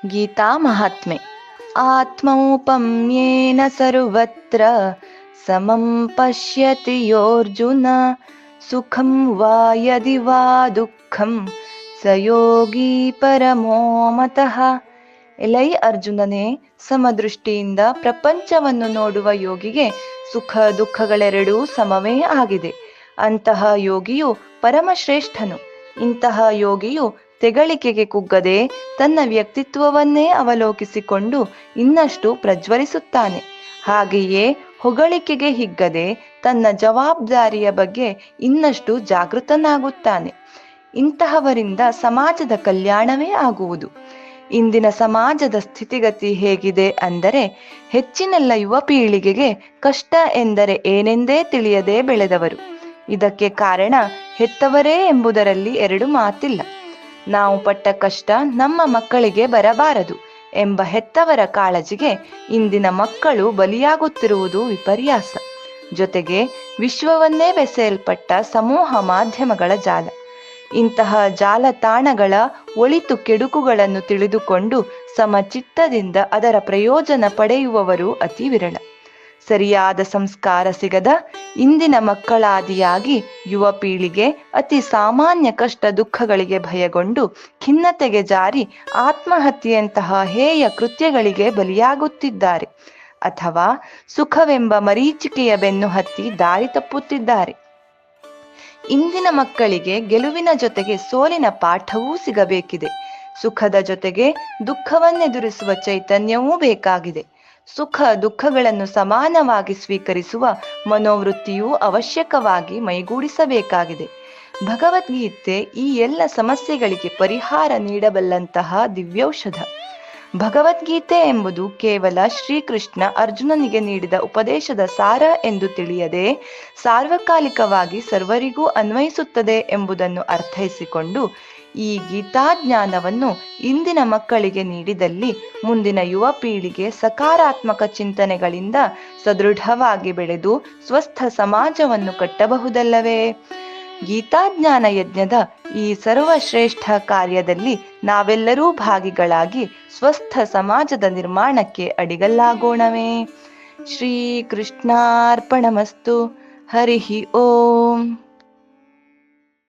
ಗೀತಾ ಮಹಾತ್ಮೆ. ಆತ್ಮೌಪಮ್ಯೇನ ಸರ್ವತ್ರ ಸಮಂ ಪಶ್ಯತಿ ಯೋರ್ಜುನ ಸುಖಂ ವಾ ಯದಿ ವಾ ದುಃಖಂ ಸ ಯೋಗಿ ಪರಮೋ ಮತಃ. ಎಲೈ ಅರ್ಜುನನೇ, ಸಮದೃಷ್ಟಿಯಿಂದ ಪ್ರಪಂಚವನ್ನು ನೋಡುವ ಯೋಗಿಗೆ ಸುಖ ದುಃಖಗಳೆರಡೂ ಸಮವೇ ಆಗಿದೆ. ಅಂತಹ ಯೋಗಿಯು ಪರಮಶ್ರೇಷ್ಠನು. ಇಂತಹ ಯೋಗಿಯು ತೆಗಳಿಕೆಗೆ ಕುಗ್ಗದೆ ತನ್ನ ವ್ಯಕ್ತಿತ್ವವನ್ನೇ ಅವಲೋಕಿಸಿಕೊಂಡು ಇನ್ನಷ್ಟು ಪ್ರಜ್ವಲಿಸುತ್ತಾನೆ. ಹಾಗೆಯೇ ಹೊಗಳಿಕೆಗೆ ಹಿಗ್ಗದೆ ತನ್ನ ಜವಾಬ್ದಾರಿಯ ಬಗ್ಗೆ ಇನ್ನಷ್ಟು ಜಾಗೃತನಾಗುತ್ತಾನೆ. ಇಂತಹವರಿಂದ ಸಮಾಜದ ಕಲ್ಯಾಣವೇ ಆಗುವುದು. ಇಂದಿನ ಸಮಾಜದ ಸ್ಥಿತಿಗತಿ ಹೇಗಿದೆ ಅಂದರೆ, ಹೆಚ್ಚಿನೆಲ್ಲ ಯುವ ಪೀಳಿಗೆಗೆ ಕಷ್ಟ ಎಂದರೆ ಏನೆಂದೇ ತಿಳಿಯದೆ ಬೆಳೆದವರು. ಇದಕ್ಕೆ ಕಾರಣ ಹೆತ್ತವರೇ ಎಂಬುದರಲ್ಲಿ ಎರಡು ಮಾತಿಲ್ಲ. ನಾವು ಪಟ್ಟ ಕಷ್ಟ ನಮ್ಮ ಮಕ್ಕಳಿಗೆ ಬರಬಾರದು ಎಂಬ ಹೆತ್ತವರ ಕಾಳಜಿಗೆ ಇಂದಿನ ಮಕ್ಕಳು ಬಲಿಯಾಗುತ್ತಿರುವುದು ವಿಪರ್ಯಾಸ. ಜೊತೆಗೆ ವಿಶ್ವವನ್ನೇ ಬೆಸೆಯಲ್ಪಟ್ಟ ಸಮೂಹ ಮಾಧ್ಯಮಗಳ ಜಾಲ. ಇಂತಹ ಜಾಲತಾಣಗಳ ಒಳಿತು ಕೆಡುಕುಗಳನ್ನು ತಿಳಿದುಕೊಂಡು ಸಮಚಿತ್ತದಿಂದ ಅದರ ಪ್ರಯೋಜನ ಪಡೆಯುವವರು ಅತಿ ವಿರಳ. ಸರಿಯಾದ ಸಂಸ್ಕಾರ ಸಿಗದ ಇಂದಿನ ಮಕ್ಕಳಾದಿಯಾಗಿ ಯುವ ಪೀಳಿಗೆ ಅತಿ ಸಾಮಾನ್ಯ ಕಷ್ಟ ದುಃಖಗಳಿಗೆ ಭಯಗೊಂಡು ಖಿನ್ನತೆಗೆ ಜಾರಿ ಆತ್ಮಹತ್ಯೆಯಂತಹ ಹೇಯ ಕೃತ್ಯಗಳಿಗೆ ಬಲಿಯಾಗುತ್ತಿದ್ದಾರೆ, ಅಥವಾ ಸುಖವೆಂಬ ಮರೀಚಿಕೆಯ ಬೆನ್ನು ಹತ್ತಿ ದಾರಿ ತಪ್ಪುತ್ತಿದ್ದಾರೆ. ಇಂದಿನ ಮಕ್ಕಳಿಗೆ ಗೆಲುವಿನ ಜೊತೆಗೆ ಸೋಲಿನ ಪಾಠವೂ ಸಿಗಬೇಕಿದೆ. ಸುಖದ ಜೊತೆಗೆ ದುಃಖವನ್ನೆದುರಿಸುವ ಚೈತನ್ಯವೂ ಬೇಕಾಗಿದೆ. ಸುಖ ದುಃಖಗಳನ್ನು ಸಮಾನವಾಗಿ ಸ್ವೀಕರಿಸುವ ಮನೋವೃತ್ತಿಯೂ ಅವಶ್ಯಕವಾಗಿ ಮೈಗೂಡಿಸಬೇಕಾಗಿದೆ. ಭಗವದ್ಗೀತೆ ಈ ಎಲ್ಲ ಸಮಸ್ಯೆಗಳಿಗೆ ಪರಿಹಾರ ನೀಡಬಲ್ಲಂತಹ ದಿವ್ಯೌಷಧ. ಭಗವದ್ಗೀತೆ ಎಂಬುದು ಕೇವಲ ಶ್ರೀಕೃಷ್ಣ ಅರ್ಜುನನಿಗೆ ನೀಡಿದ ಉಪದೇಶದ ಸಾರ ಎಂದು ತಿಳಿಯದೆ ಸಾರ್ವಕಾಲಿಕವಾಗಿ ಸರ್ವರಿಗೂ ಅನ್ವಯಿಸುತ್ತದೆ ಎಂಬುದನ್ನು ಅರ್ಥೈಸಿಕೊಂಡು ಈ ಗೀತಾಜ್ಞಾನವನ್ನು ಇಂದಿನ ಮಕ್ಕಳಿಗೆ ನೀಡಿದಲ್ಲಿ ಮುಂದಿನ ಯುವ ಪೀಳಿಗೆ ಸಕಾರಾತ್ಮಕ ಚಿಂತನೆಗಳಿಂದ ಸದೃಢವಾಗಿ ಬೆಳೆದು ಸ್ವಸ್ಥ ಸಮಾಜವನ್ನು ಕಟ್ಟಬಹುದಲ್ಲವೇ? ಗೀತಾಜ್ಞಾನ ಯಜ್ಞದ ಈ ಸರ್ವಶ್ರೇಷ್ಠ ಕಾರ್ಯದಲ್ಲಿ ನಾವೆಲ್ಲರೂ ಭಾಗಿಗಳಾಗಿ ಸ್ವಸ್ಥ ಸಮಾಜದ ನಿರ್ಮಾಣಕ್ಕೆ ಅಡಿಗಲ್ಲಾಗೋಣವೇ? ಶ್ರೀ ಕೃಷ್ಣಾರ್ಪಣಮಸ್ತು. ಹರಿ ಓಂ.